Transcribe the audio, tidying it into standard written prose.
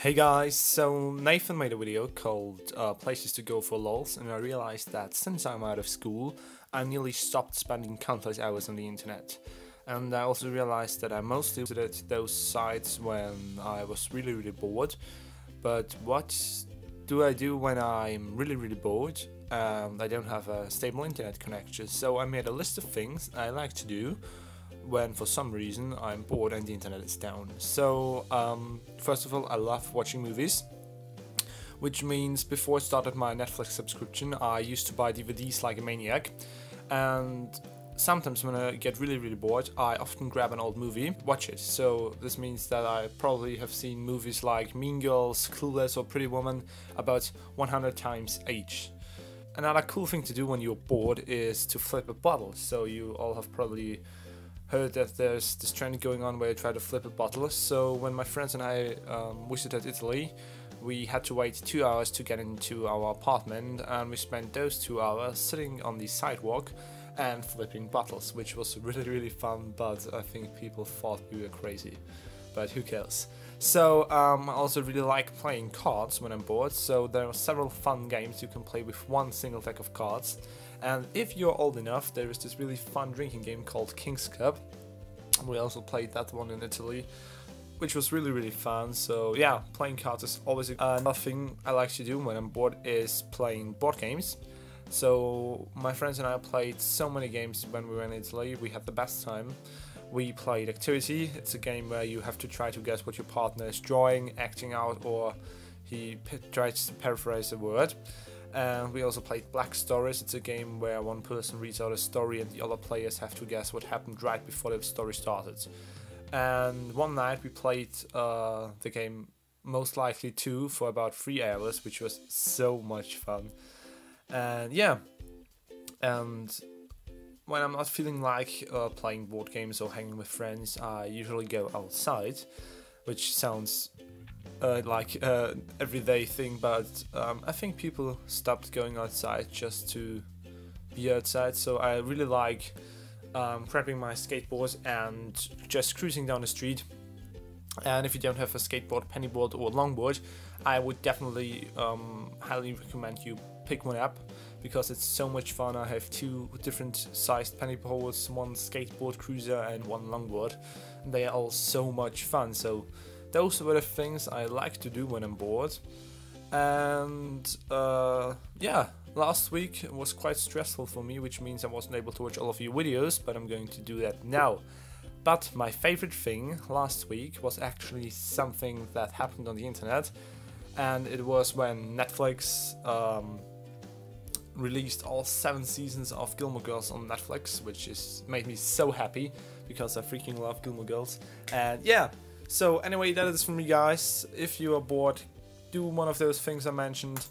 Hey guys, so Nathan made a video called Places to Go for LOLs, and I realized that since I'm out of school, I nearly stopped spending countless hours on the internet. And I also realized that I mostly visited those sites when I was really bored. But what do I do when I'm really bored and I don't have a stable internet connection? So I made a list of things I like to do when for some reason I'm bored and the internet is down. So first of all, I love watching movies, which means before I started my Netflix subscription I used to buy DVDs like a maniac, and sometimes when I get really bored I often grab an old movie, watch it. So this means that I probably have seen movies like Mean Girls, Clueless or Pretty Woman about 100 times each. Another cool thing to do when you're bored is to flip a bottle. So you all have probably heard that there's this trend going on where you try to flip a bottle. So when my friends and I visited Italy, we had to wait 2 hours to get into our apartment, and we spent those 2 hours sitting on the sidewalk and flipping bottles, which was really fun, but I think people thought we were crazy, but who cares. So I also really like playing cards when I'm bored, so there are several fun games you can play with one single deck of cards. And if you're old enough, there is this really fun drinking game called King's Cup. We also played that one in Italy, which was really fun. So yeah, playing cards is always another thing I like to do when I'm bored is playing board games. So my friends and I played so many games when we were in Italy. We had the best time. We played Activity. It's a game where you have to try to guess what your partner is drawing, acting out, or he tries to paraphrase a word. And we also played Black Stories. It's a game where one person reads out a story and the other players have to guess what happened right before the story started. And one night we played the game Most Likely 2 for about 3 hours, which was so much fun. And yeah, and when I'm not feeling like playing board games or hanging with friends, I usually go outside, which sounds like everyday thing, but I think people stopped going outside just to be outside. So I really like prepping my skateboard and just cruising down the street. And if you don't have a skateboard, pennyboard or longboard, I would definitely highly recommend you pick one up, because it's so much fun. I have 2 different sized pennyboards, one skateboard cruiser and one longboard, and they are all so much fun. So those were the things I like to do when I'm bored. And yeah, last week was quite stressful for me, which means I wasn't able to watch all of your videos, but I'm going to do that now. But my favorite thing last week was actually something that happened on the internet, and it was when Netflix released all 7 seasons of Gilmore Girls on Netflix, which made me so happy because I freaking love Gilmore Girls. And yeah, so anyway, that is from me, guys. If you are bored, do one of those things I mentioned.